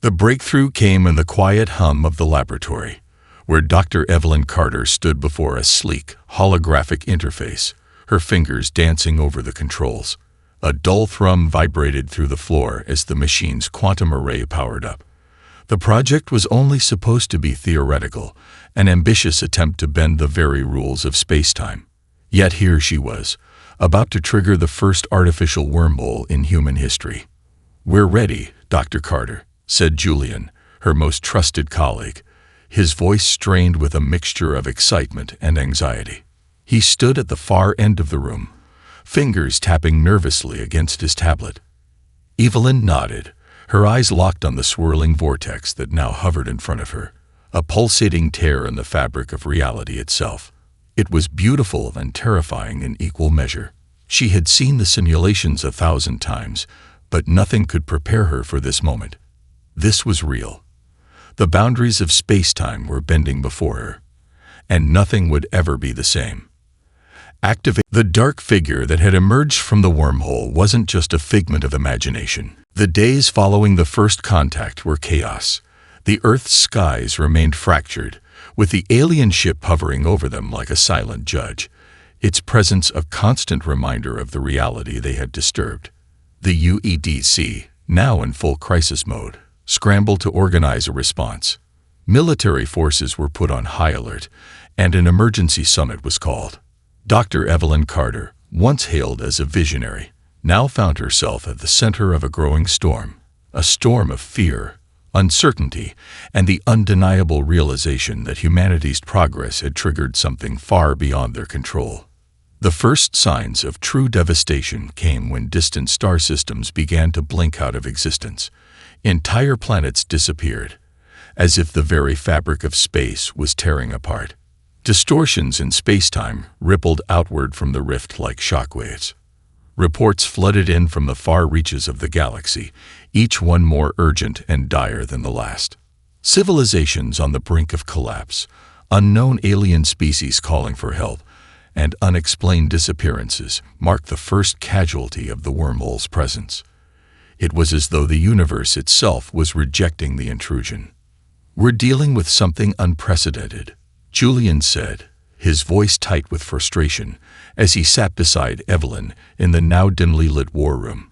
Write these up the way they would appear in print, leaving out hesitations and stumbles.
The breakthrough came in the quiet hum of the laboratory, where Dr. Evelyn Carter stood before a sleek, holographic interface, her fingers dancing over the controls. A dull thrum vibrated through the floor as the machine's quantum array powered up. The project was only supposed to be theoretical, an ambitious attempt to bend the very rules of space-time. Yet here she was, about to trigger the first artificial wormhole in human history. "We're ready, Dr. Carter," said Julian, her most trusted colleague, his voice strained with a mixture of excitement and anxiety. He stood at the far end of the room, fingers tapping nervously against his tablet. Evelyn nodded, her eyes locked on the swirling vortex that now hovered in front of her, a pulsating tear in the fabric of reality itself. It was beautiful and terrifying in equal measure. She had seen the simulations 1,000 times, but nothing could prepare her for this moment. This was real. The boundaries of space-time were bending before her, and nothing would ever be the same. The dark figure that had emerged from the wormhole wasn't just a figment of imagination. The days following the first contact were chaos. The Earth's skies remained fractured, with the alien ship hovering over them like a silent judge, its presence a constant reminder of the reality they had disturbed. The UEDC, now in full crisis mode, scrambled to organize a response. Military forces were put on high alert, and an emergency summit was called. Dr. Evelyn Carter, once hailed as a visionary, now found herself at the center of a growing storm, a storm of fear, uncertainty, and the undeniable realization that humanity's progress had triggered something far beyond their control. The first signs of true devastation came when distant star systems began to blink out of existence. Entire planets disappeared, as if the very fabric of space was tearing apart. Distortions in space-time rippled outward from the rift like shockwaves. Reports flooded in from the far reaches of the galaxy, each one more urgent and dire than the last. Civilizations on the brink of collapse, unknown alien species calling for help, and unexplained disappearances marked the first casualty of the wormhole's presence. It was as though the universe itself was rejecting the intrusion. "We're dealing with something unprecedented," Julian said, his voice tight with frustration, as he sat beside Evelyn in the now dimly lit war room.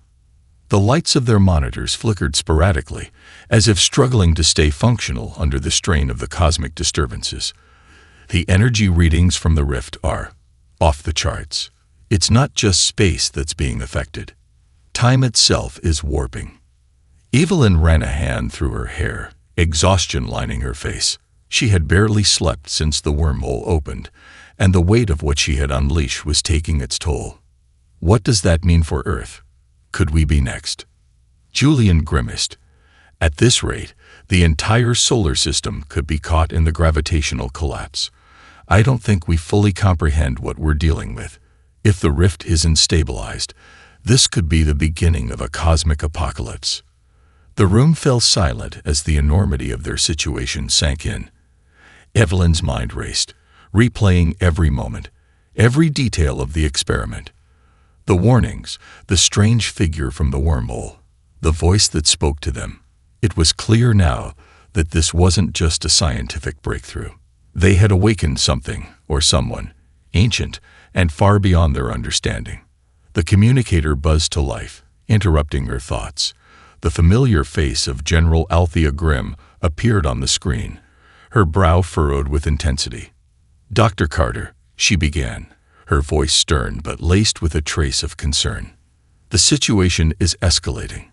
The lights of their monitors flickered sporadically, as if struggling to stay functional under the strain of the cosmic disturbances. "The energy readings from the rift are off the charts. It's not just space that's being affected. Time itself is warping." Evelyn ran a hand through her hair, exhaustion lining her face. She had barely slept since the wormhole opened, and the weight of what she had unleashed was taking its toll. "What does that mean for Earth? Could we be next?" Julian grimaced. At this rate, the entire solar system could be caught in the gravitational collapse. "I don't think we fully comprehend what we're dealing with. If the rift isn't stabilized, this could be the beginning of a cosmic apocalypse." The room fell silent as the enormity of their situation sank in. Evelyn's mind raced, replaying every moment, every detail of the experiment. The warnings, the strange figure from the wormhole, the voice that spoke to them. It was clear now that this wasn't just a scientific breakthrough. They had awakened something, or someone, ancient and far beyond their understanding. The communicator buzzed to life, interrupting her thoughts. The familiar face of General Althea Grimm appeared on the screen, her brow furrowed with intensity. "Dr. Carter," she began, her voice stern but laced with a trace of concern. "The situation is escalating.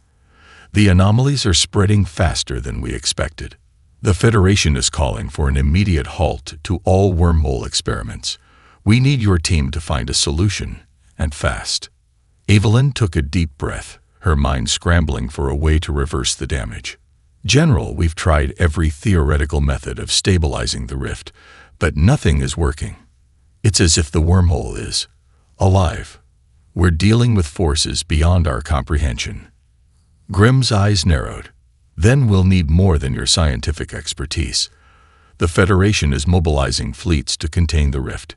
The anomalies are spreading faster than we expected. The Federation is calling for an immediate halt to all wormhole experiments. We need your team to find a solution, and fast." Evelyn took a deep breath, her mind scrambling for a way to reverse the damage. "General, we've tried every theoretical method of stabilizing the rift, but nothing is working. It's as if the wormhole is alive. We're dealing with forces beyond our comprehension." Grimm's eyes narrowed. "Then we'll need more than your scientific expertise. The Federation is mobilizing fleets to contain the rift.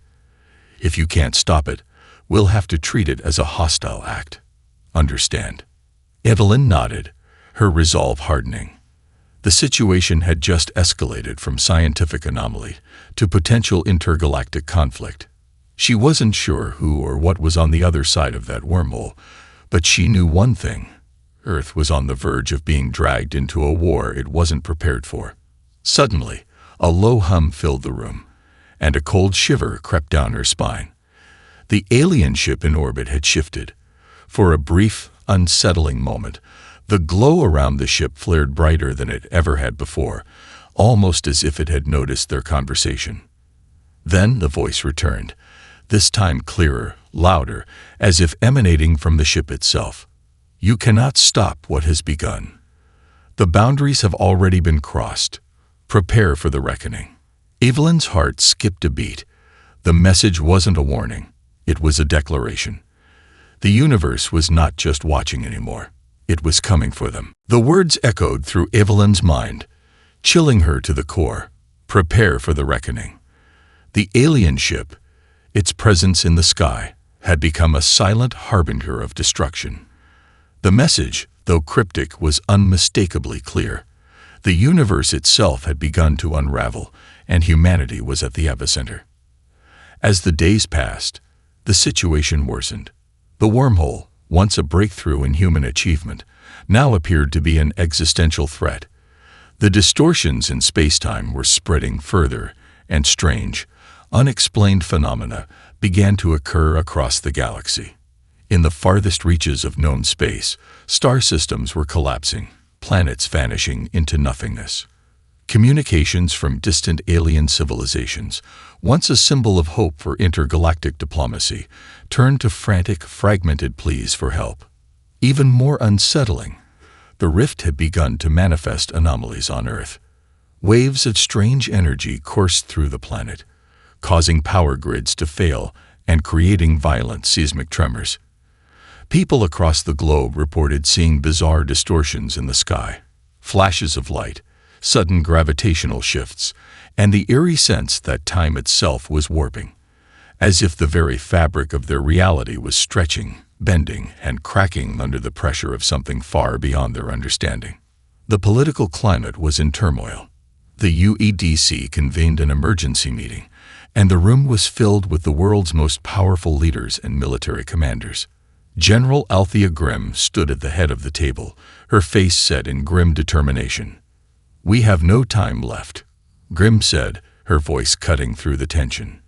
If you can't stop it, we'll have to treat it as a hostile act. Understand?" Evelyn nodded, her resolve hardening. The situation had just escalated from scientific anomaly to potential intergalactic conflict. She wasn't sure who or what was on the other side of that wormhole, but she knew one thing. Earth was on the verge of being dragged into a war it wasn't prepared for. Suddenly, a low hum filled the room, and a cold shiver crept down her spine. The alien ship in orbit had shifted. For a brief, unsettling moment, the glow around the ship flared brighter than it ever had before, almost as if it had noticed their conversation. Then the voice returned, this time clearer, louder, as if emanating from the ship itself. You cannot stop what has begun. The boundaries have already been crossed. Prepare for the reckoning. Evelyn's heart skipped a beat. The message wasn't a warning. It was a declaration. The universe was not just watching anymore. It was coming for them. The words echoed through Evelyn's mind, chilling her to the core. Prepare for the reckoning. The alien ship, its presence in the sky, had become a silent harbinger of destruction. The message, though cryptic, was unmistakably clear. The universe itself had begun to unravel, and humanity was at the epicenter. As the days passed, the situation worsened. The wormhole, once a breakthrough in human achievement, now appeared to be an existential threat. The distortions in space-time were spreading further, and strange, unexplained phenomena began to occur across the galaxy. In the farthest reaches of known space, star systems were collapsing, planets vanishing into nothingness. Communications from distant alien civilizations, once a symbol of hope for intergalactic diplomacy, turned to frantic, fragmented pleas for help. Even more unsettling, the rift had begun to manifest anomalies on Earth. Waves of strange energy coursed through the planet, causing power grids to fail and creating violent seismic tremors. People across the globe reported seeing bizarre distortions in the sky, flashes of light, sudden gravitational shifts, and the eerie sense that time itself was warping, as if the very fabric of their reality was stretching, bending, and cracking under the pressure of something far beyond their understanding. The political climate was in turmoil. The UEDC convened an emergency meeting, and the room was filled with the world's most powerful leaders and military commanders. General Althea Grimm stood at the head of the table, her face set in grim determination. "We have no time left," Grimm said, her voice cutting through the tension.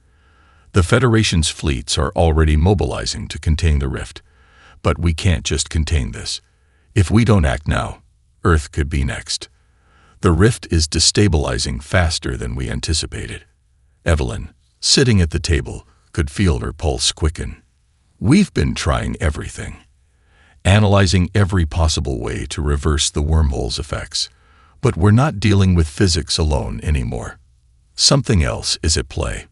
"The Federation's fleets are already mobilizing to contain the rift. But we can't just contain this. If we don't act now, Earth could be next. The rift is destabilizing faster than we anticipated." Evelyn, sitting at the table, could feel her pulse quicken. "We've been trying everything, analyzing every possible way to reverse the wormhole's effects. But we're not dealing with physics alone anymore. Something else is at play.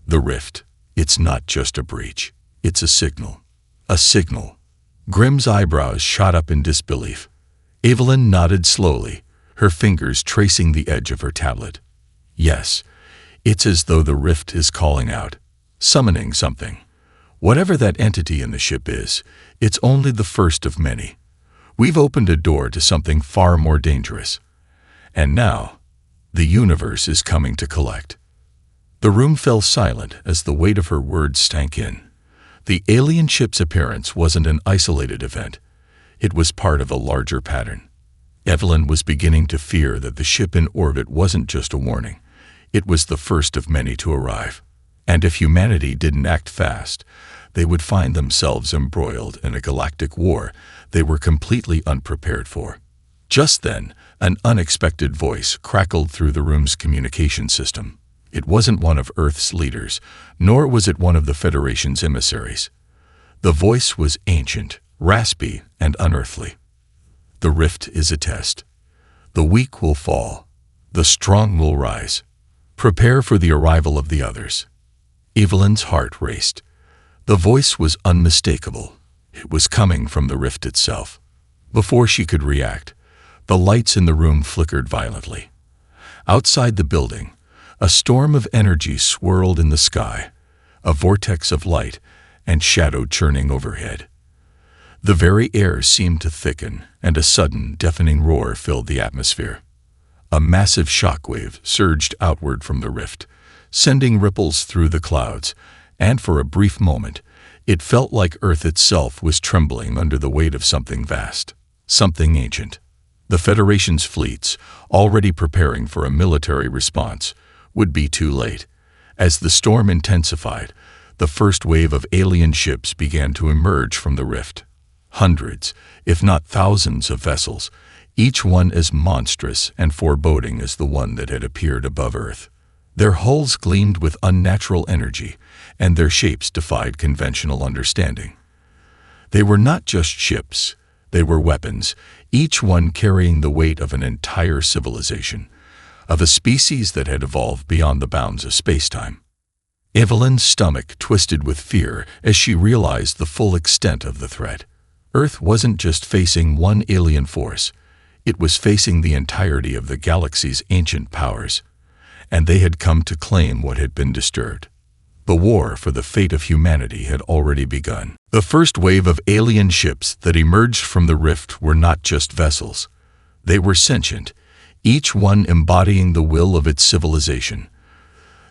The rift, it's not just a breach. It's a signal. A signal." Grimm's eyebrows shot up in disbelief. Evelyn nodded slowly, her fingers tracing the edge of her tablet. "Yes, it's as though the rift is calling out, summoning something. Whatever that entity in the ship is, it's only the first of many. We've opened a door to something far more dangerous. And now, the universe is coming to collect." The room fell silent as the weight of her words sank in. The alien ship's appearance wasn't an isolated event. It was part of a larger pattern. Evelyn was beginning to fear that the ship in orbit wasn't just a warning. It was the first of many to arrive. And if humanity didn't act fast, they would find themselves embroiled in a galactic war they were completely unprepared for. Just then, an unexpected voice crackled through the room's communication system. It wasn't one of Earth's leaders, nor was it one of the Federation's emissaries. The voice was ancient, raspy, and unearthly. "The rift is a test. The weak will fall. The strong will rise. Prepare for the arrival of the others." Evelyn's heart raced. The voice was unmistakable. It was coming from the rift itself. Before she could react, the lights in the room flickered violently. Outside the building, a storm of energy swirled in the sky, a vortex of light and shadow churning overhead. The very air seemed to thicken, and a sudden, deafening roar filled the atmosphere. A massive shockwave surged outward from the rift, sending ripples through the clouds, and for a brief moment, it felt like Earth itself was trembling under the weight of something vast, something ancient. The Federation's fleets, already preparing for a military response, would be too late. As the storm intensified, the first wave of alien ships began to emerge from the rift. Hundreds, if not thousands of vessels, each one as monstrous and foreboding as the one that had appeared above Earth. Their hulls gleamed with unnatural energy, and their shapes defied conventional understanding. They were not just ships, they were weapons, each one carrying the weight of an entire civilization, of a species that had evolved beyond the bounds of spacetime. Evelyn's stomach twisted with fear as she realized the full extent of the threat. Earth wasn't just facing one alien force, it was facing the entirety of the galaxy's ancient powers, and they had come to claim what had been disturbed. The war for the fate of humanity had already begun. The first wave of alien ships that emerged from the rift were not just vessels. They were sentient, each one embodying the will of its civilization.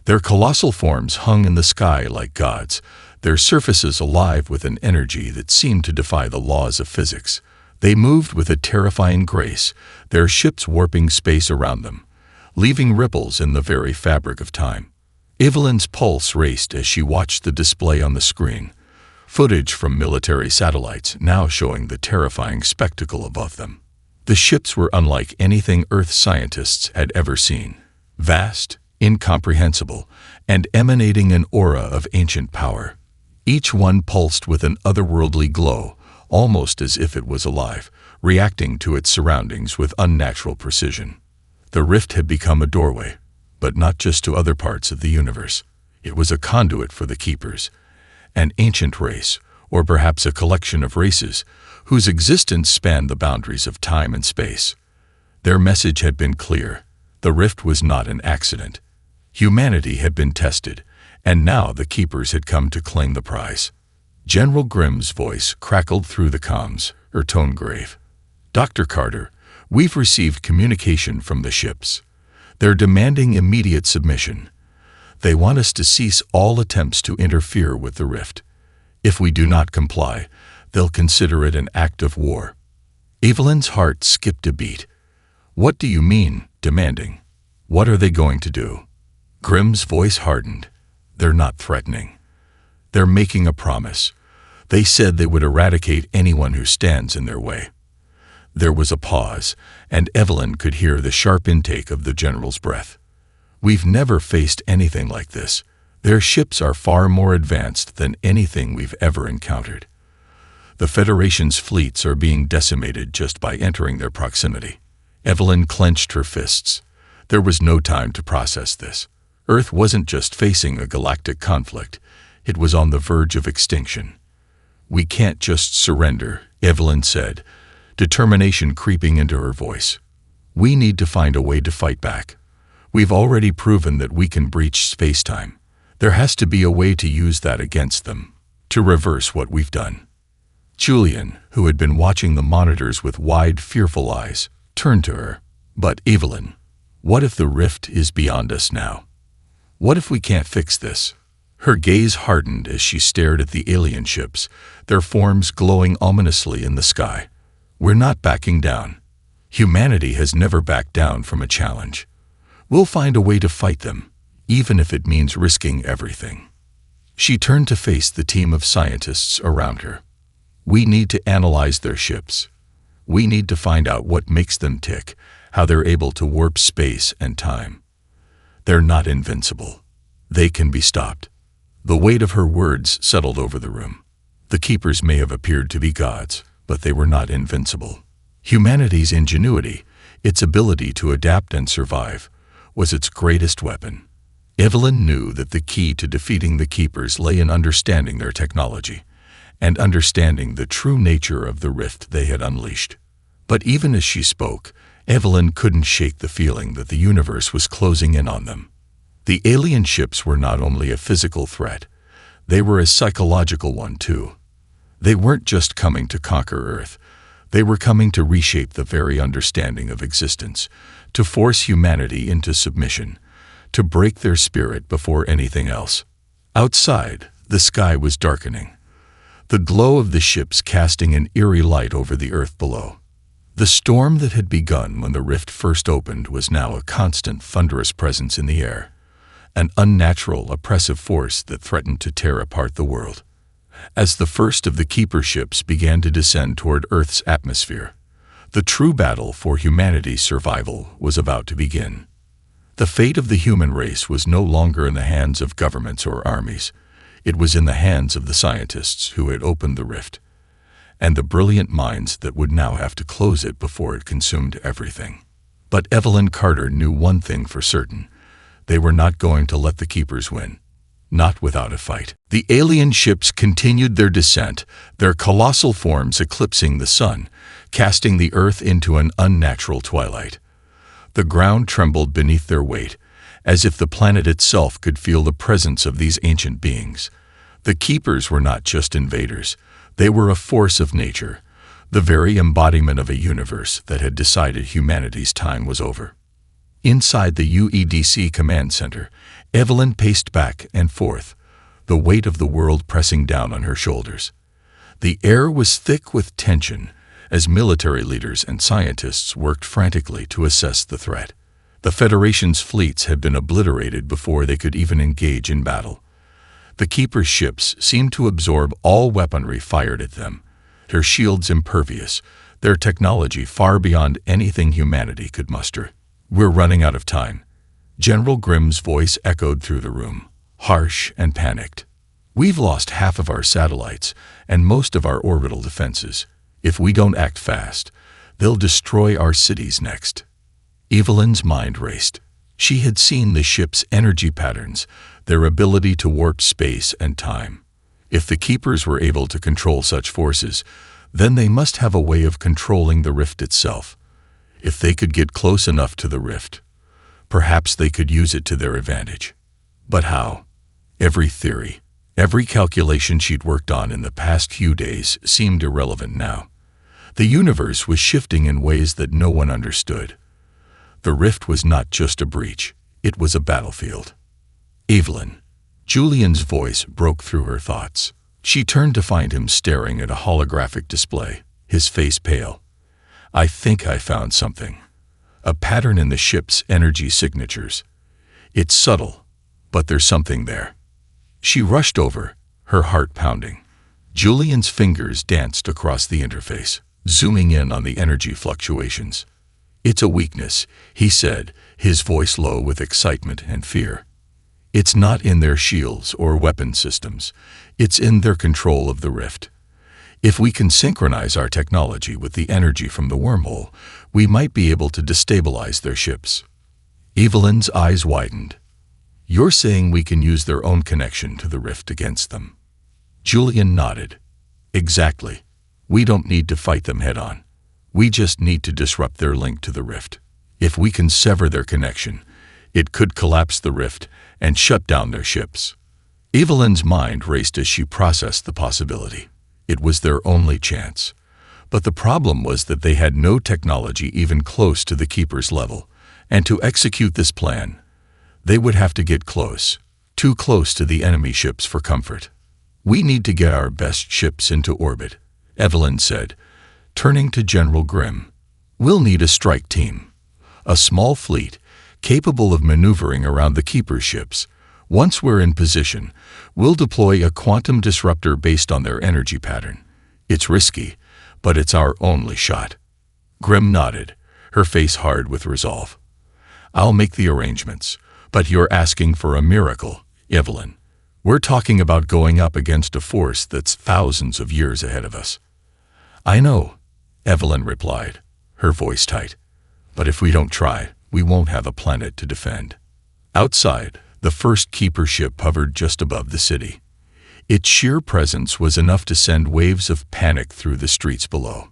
Their colossal forms hung in the sky like gods, their surfaces alive with an energy that seemed to defy the laws of physics. They moved with a terrifying grace, their ships warping space around them, leaving ripples in the very fabric of time. Evelyn's pulse raced as she watched the display on the screen, footage from military satellites now showing the terrifying spectacle above them. The ships were unlike anything Earth scientists had ever seen. Vast, incomprehensible, and emanating an aura of ancient power. Each one pulsed with an otherworldly glow, almost as if it was alive, reacting to its surroundings with unnatural precision. The rift had become a doorway, but not just to other parts of the universe. It was a conduit for the Keepers, an ancient race, or perhaps a collection of races, whose existence spanned the boundaries of time and space. Their message had been clear. The rift was not an accident. Humanity had been tested, and now the Keepers had come to claim the prize. General Grimm's voice crackled through the comms, her tone grave. "Dr. Carter, we've received communication from the ships. They're demanding immediate submission. They want us to cease all attempts to interfere with the rift. If we do not comply, they'll consider it an act of war." Evelyn's heart skipped a beat. "What do you mean, demanding? What are they going to do?" Grimm's voice hardened. "They're not threatening. They're making a promise. They said they would eradicate anyone who stands in their way." There was a pause, and Evelyn could hear the sharp intake of the general's breath. "We've never faced anything like this. Their ships are far more advanced than anything we've ever encountered. The Federation's fleets are being decimated just by entering their proximity." Evelyn clenched her fists. There was no time to process this. Earth wasn't just facing a galactic conflict, it was on the verge of extinction. "We can't just surrender," Evelyn said, determination creeping into her voice. "We need to find a way to fight back. We've already proven that we can breach space-time. There has to be a way to use that against them, to reverse what we've done." Julian, who had been watching the monitors with wide, fearful eyes, turned to her. "But Evelyn, what if the rift is beyond us now? What if we can't fix this?" Her gaze hardened as she stared at the alien ships, their forms glowing ominously in the sky. "We're not backing down. Humanity has never backed down from a challenge. We'll find a way to fight them, even if it means risking everything." She turned to face the team of scientists around her. "We need to analyze their ships. We need to find out what makes them tick, how they're able to warp space and time. They're not invincible. They can be stopped." The weight of her words settled over the room. The Keepers may have appeared to be gods, but they were not invincible. Humanity's ingenuity, its ability to adapt and survive, was its greatest weapon. Evelyn knew that the key to defeating the Keepers lay in understanding their technology, and understanding the true nature of the rift they had unleashed. But even as she spoke, Evelyn couldn't shake the feeling that the universe was closing in on them. The alien ships were not only a physical threat, they were a psychological one too. They weren't just coming to conquer Earth, They were coming to reshape the very understanding of existence, to force humanity into submission, to break their spirit before anything else. Outside, the sky was darkening, the glow of the ships casting an eerie light over the earth below. The storm that had begun when the rift first opened was now a constant, thunderous presence in the air, an unnatural, oppressive force that threatened to tear apart the world. As the first of the Keeper ships began to descend toward Earth's atmosphere, the true battle for humanity's survival was about to begin. The fate of the human race was no longer in the hands of governments or armies. It was in the hands of the scientists who had opened the rift, and the brilliant minds that would now have to close it before it consumed everything. But Evelyn Carter knew one thing for certain. They were not going to let the Keepers win. Not without a fight. The alien ships continued their descent, their colossal forms eclipsing the sun, casting the earth into an unnatural twilight. The ground trembled beneath their weight, as if the planet itself could feel the presence of these ancient beings. The Keepers were not just invaders. They were a force of nature, the very embodiment of a universe that had decided humanity's time was over. Inside the UEDC command center, Evelyn paced back and forth, the weight of the world pressing down on her shoulders. The air was thick with tension as military leaders and scientists worked frantically to assess the threat. The Federation's fleets had been obliterated before they could even engage in battle. The Keeper's ships seemed to absorb all weaponry fired at them, their shields impervious, their technology far beyond anything humanity could muster. "We're running out of time." General Grimm's voice echoed through the room, harsh and panicked. "We've lost half of our satellites and most of our orbital defenses. If we don't act fast, they'll destroy our cities next." Evelyn's mind raced. She had seen the ship's energy patterns, their ability to warp space and time. If the Keepers were able to control such forces, then they must have a way of controlling the rift itself. If they could get close enough to the rift, perhaps they could use it to their advantage. But how? Every theory, every calculation she'd worked on in the past few days seemed irrelevant now. The universe was shifting in ways that no one understood. The rift was not just a breach, it was a battlefield. "Evelyn." Julian's voice broke through her thoughts. She turned to find him staring at a holographic display, his face pale. "I think I found something. A pattern in the ship's energy signatures. It's subtle, but there's something there." She rushed over, her heart pounding. Julian's fingers danced across the interface, zooming in on the energy fluctuations. "It's a weakness," he said, his voice low with excitement and fear. "It's not in their shields or weapon systems. It's in their control of the rift. If we can synchronize our technology with the energy from the wormhole, we might be able to destabilize their ships." Evelyn's eyes widened. "You're saying we can use their own connection to the rift against them?" Julian nodded. "Exactly. We don't need to fight them head-on. We just need to disrupt their link to the rift. If we can sever their connection, it could collapse the rift and shut down their ships." Evelyn's mind raced as she processed the possibility. It was their only chance. But the problem was that they had no technology even close to the Keeper's level, and to execute this plan, they would have to get close, too close to the enemy ships for comfort. "We need to get our best ships into orbit," Evelyn said, turning to General Grimm. "We'll need a strike team, a small fleet capable of maneuvering around the Keeper ships. Once we're in position, we'll deploy a quantum disruptor based on their energy pattern. It's risky, but it's our only shot." Grimm nodded, her face hard with resolve. "I'll make the arrangements, but you're asking for a miracle, Evelyn. We're talking about going up against a force that's thousands of years ahead of us." "I know," Evelyn replied, her voice tight. "But if we don't try, we won't have a planet to defend." Outside, the first Keeper ship hovered just above the city. Its sheer presence was enough to send waves of panic through the streets below.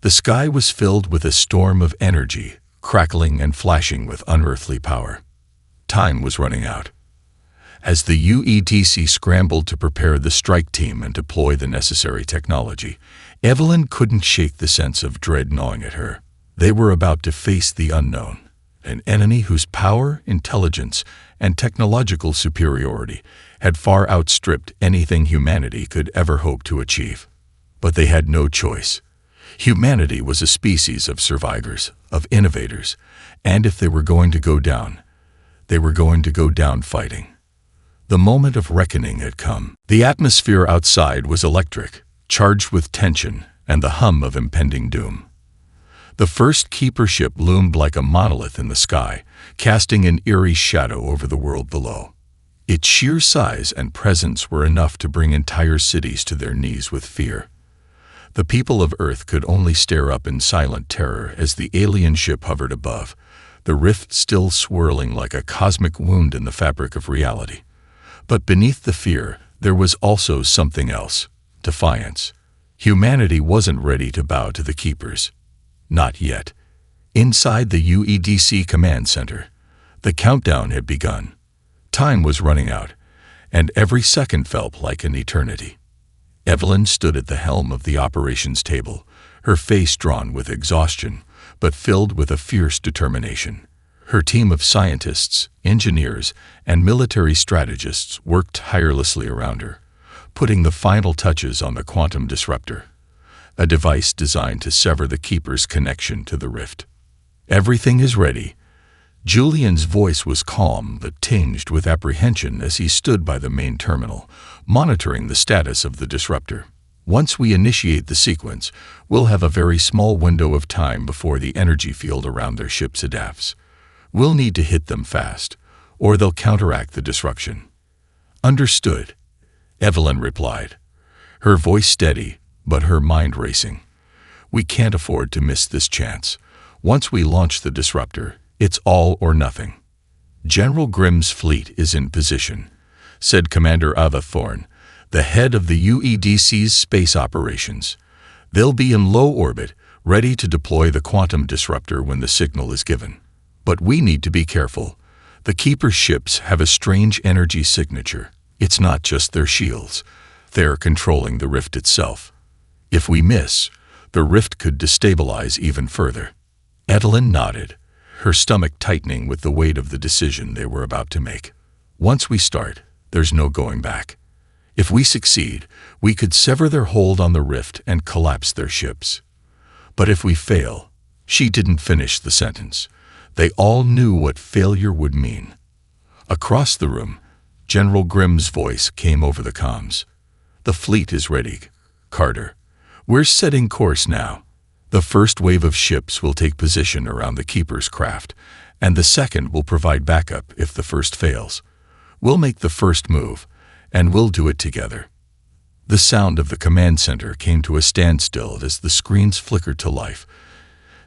The sky was filled with a storm of energy, crackling and flashing with unearthly power. Time was running out. As the UEDC scrambled to prepare the strike team and deploy the necessary technology, Evelyn couldn't shake the sense of dread gnawing at her. They were about to face the unknown, an enemy whose power, intelligence, and technological superiority had far outstripped anything humanity could ever hope to achieve. But they had no choice. Humanity was a species of survivors, of innovators, and if they were going to go down, they were going to go down fighting. The moment of reckoning had come. The atmosphere outside was electric, charged with tension and the hum of impending doom. The first Keeper ship loomed like a monolith in the sky, casting an eerie shadow over the world below. Its sheer size and presence were enough to bring entire cities to their knees with fear. The people of Earth could only stare up in silent terror as the alien ship hovered above, the rift still swirling like a cosmic wound in the fabric of reality. But beneath the fear, there was also something else: defiance. Humanity wasn't ready to bow to the Keepers. Not yet. Inside the UEDC command center, the countdown had begun. Time was running out, and every second felt like an eternity. Evelyn stood at the helm of the operations table, her face drawn with exhaustion, but filled with a fierce determination. Her team of scientists, engineers, and military strategists worked tirelessly around her, putting the final touches on the quantum disruptor, a device designed to sever the Keeper's connection to the rift. "Everything is ready." Julian's voice was calm but tinged with apprehension as he stood by the main terminal, monitoring the status of the disruptor. "Once we initiate the sequence, we'll have a very small window of time before the energy field around their ships adapts. We'll need to hit them fast, or they'll counteract the disruption." "Understood," Evelyn replied, her voice steady, but her mind racing. "We can't afford to miss this chance. Once we launch the disruptor, it's all or nothing." "General Grimm's fleet is in position," said Commander Ava Thorne, the head of the UEDC's space operations. "They'll be in low orbit, ready to deploy the quantum disruptor when the signal is given. But we need to be careful. The Keeper ships have a strange energy signature. It's not just their shields. They're controlling the rift itself. If we miss, the rift could destabilize even further." Evelyn nodded, her stomach tightening with the weight of the decision they were about to make. "Once we start, there's no going back. If we succeed, we could sever their hold on the rift and collapse their ships. But if we fail—" She didn't finish the sentence. They all knew what failure would mean. Across the room, General Grimm's voice came over the comms. "The fleet is ready, Carter. We're setting course now. The first wave of ships will take position around the Keeper's craft, and the second will provide backup if the first fails. We'll make the first move, and we'll do it together." The sound of the command center came to a standstill as the screens flickered to life,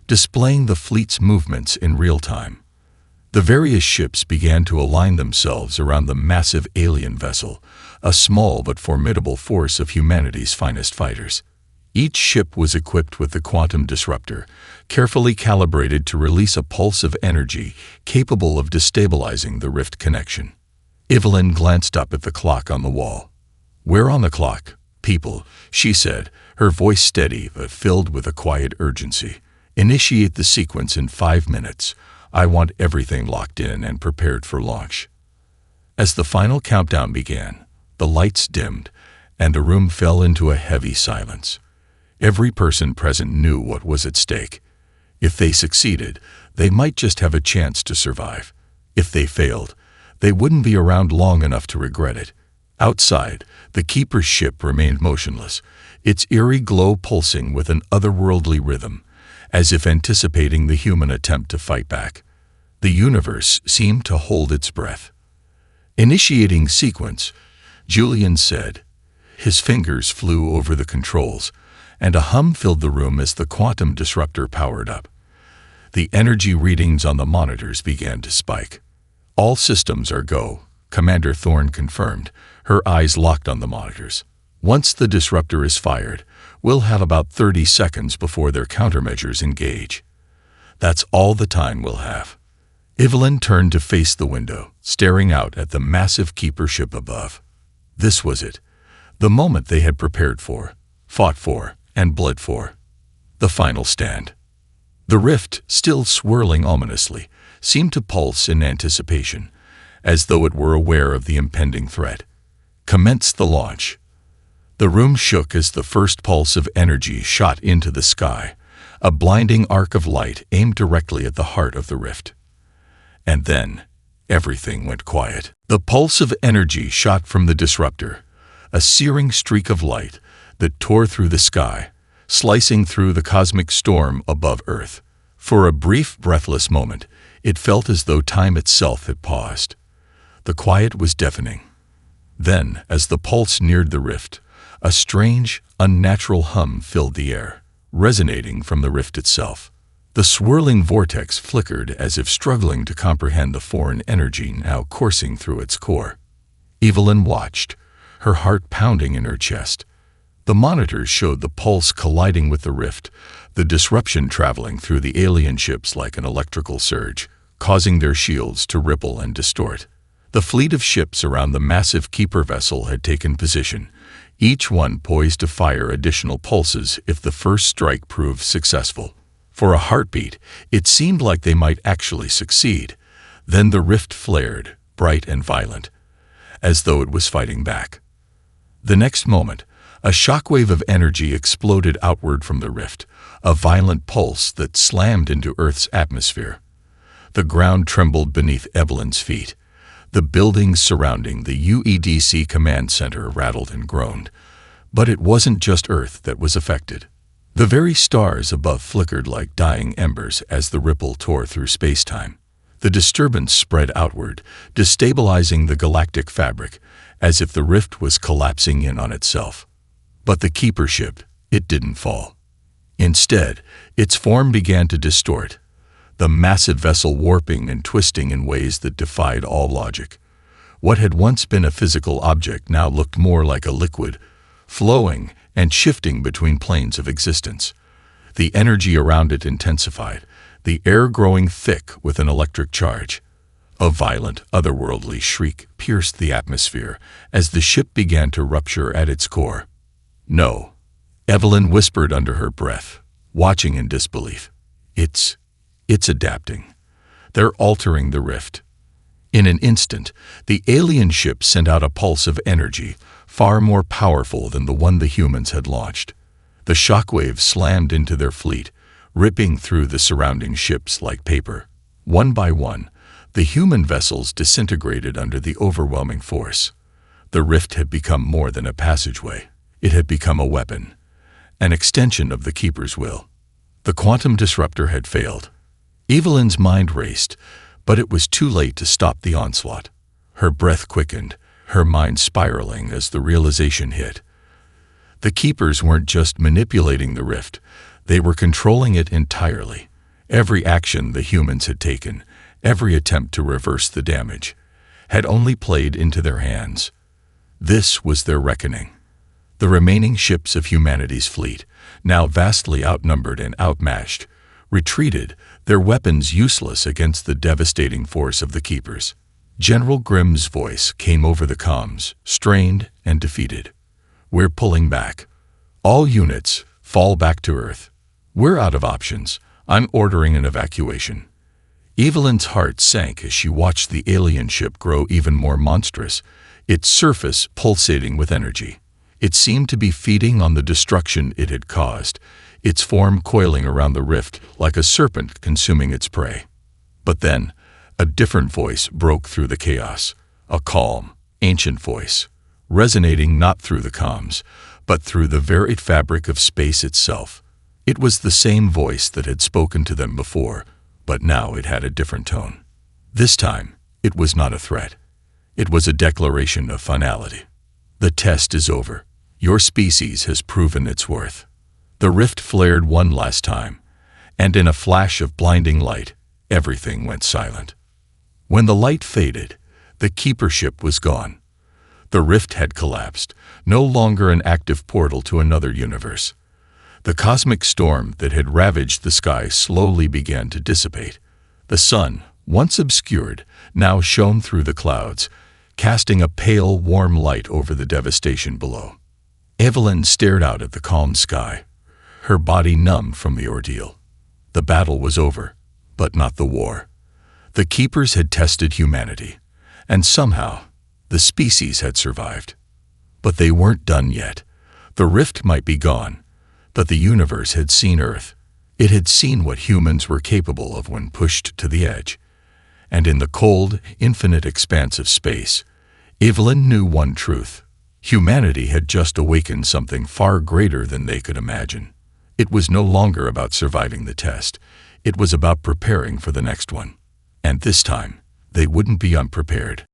displaying the fleet's movements in real time. The various ships began to align themselves around the massive alien vessel, a small but formidable force of humanity's finest fighters. Each ship was equipped with the quantum disruptor, carefully calibrated to release a pulse of energy capable of destabilizing the rift connection. Evelyn glanced up at the clock on the wall. "We're on the clock, people," she said, her voice steady but filled with a quiet urgency. "Initiate the sequence in 5 minutes. I want everything locked in and prepared for launch." As the final countdown began, the lights dimmed, and the room fell into a heavy silence. Every person present knew what was at stake. If they succeeded, they might just have a chance to survive. If they failed, they wouldn't be around long enough to regret it. Outside, the Keeper's ship remained motionless, its eerie glow pulsing with an otherworldly rhythm, as if anticipating the human attempt to fight back. The universe seemed to hold its breath. "Initiating sequence," Julian said. His fingers flew over the controls, and a hum filled the room as the quantum disruptor powered up. The energy readings on the monitors began to spike. "All systems are go," Commander Thorne confirmed, her eyes locked on the monitors. "Once the disruptor is fired, we'll have about 30 seconds before their countermeasures engage. That's all the time we'll have. Evelyn turned to face the window, staring out at the massive keeper ship above. This was it. The moment they had prepared for, fought for, and bled for. The final stand. The rift, still swirling ominously, seemed to pulse in anticipation, as though it were aware of the impending threat. Commenced the launch. The room shook as the first pulse of energy shot into the sky, a blinding arc of light aimed directly at the heart of the rift. And then, everything went quiet. The pulse of energy shot from the disruptor, a searing streak of light that tore through the sky, slicing through the cosmic storm above Earth. For a brief, breathless moment, it felt as though time itself had paused. The quiet was deafening. Then, as the pulse neared the rift, a strange, unnatural hum filled the air, resonating from the rift itself. The swirling vortex flickered as if struggling to comprehend the foreign energy now coursing through its core. Evelyn watched, her heart pounding in her chest. The monitors showed the pulse colliding with the rift, the disruption traveling through the alien ships like an electrical surge, causing their shields to ripple and distort. The fleet of ships around the massive keeper vessel had taken position, each one poised to fire additional pulses if the first strike proved successful. For a heartbeat, it seemed like they might actually succeed. Then the rift flared, bright and violent, as though it was fighting back. The next moment, a shockwave of energy exploded outward from the rift, a violent pulse that slammed into Earth's atmosphere. The ground trembled beneath Evelyn's feet. The buildings surrounding the UEDC command center rattled and groaned. But it wasn't just Earth that was affected. The very stars above flickered like dying embers as the ripple tore through space-time. The disturbance spread outward, destabilizing the galactic fabric, as if the rift was collapsing in on itself. But the keeper ship, it didn't fall. Instead, its form began to distort, the massive vessel warping and twisting in ways that defied all logic. What had once been a physical object now looked more like a liquid, flowing and shifting between planes of existence. The energy around it intensified, the air growing thick with an electric charge. A violent, otherworldly shriek pierced the atmosphere as the ship began to rupture at its core. "No," Evelyn whispered under her breath, watching in disbelief. It's adapting. They're altering the rift." In an instant, the alien ship sent out a pulse of energy, far more powerful than the one the humans had launched. The shockwave slammed into their fleet, ripping through the surrounding ships like paper. One by one, the human vessels disintegrated under the overwhelming force. The rift had become more than a passageway. It had become a weapon, an extension of the Keeper's will. The quantum disruptor had failed. Evelyn's mind raced, but it was too late to stop the onslaught. Her breath quickened, her mind spiraling as the realization hit. The Keepers weren't just manipulating the rift, they were controlling it entirely. Every action the humans had taken, every attempt to reverse the damage, had only played into their hands. This was their reckoning. The remaining ships of humanity's fleet, now vastly outnumbered and outmatched, retreated, their weapons useless against the devastating force of the Keepers. General Grimm's voice came over the comms, strained and defeated. "We're pulling back. All units, fall back to Earth. We're out of options. I'm ordering an evacuation." Evelyn's heart sank as she watched the alien ship grow even more monstrous, its surface pulsating with energy. It seemed to be feeding on the destruction it had caused, its form coiling around the rift like a serpent consuming its prey. But then, a different voice broke through the chaos, a calm, ancient voice, resonating not through the comms, but through the very fabric of space itself. It was the same voice that had spoken to them before, but now it had a different tone. This time, it was not a threat. It was a declaration of finality. "The test is over. Your species has proven its worth." The rift flared one last time, and in a flash of blinding light, everything went silent. When the light faded, the Keeper ship was gone. The rift had collapsed, no longer an active portal to another universe. The cosmic storm that had ravaged the sky slowly began to dissipate. The sun, once obscured, now shone through the clouds, casting a pale, warm light over the devastation below. Evelyn stared out at the calm sky, her body numb from the ordeal. The battle was over, but not the war. The Keepers had tested humanity, and somehow the species had survived. But they weren't done yet. The rift might be gone, but the universe had seen Earth. It had seen what humans were capable of when pushed to the edge. And in the cold, infinite expanse of space, Evelyn knew one truth. Humanity had just awakened something far greater than they could imagine. It was no longer about surviving the test. It was about preparing for the next one. And this time, they wouldn't be unprepared.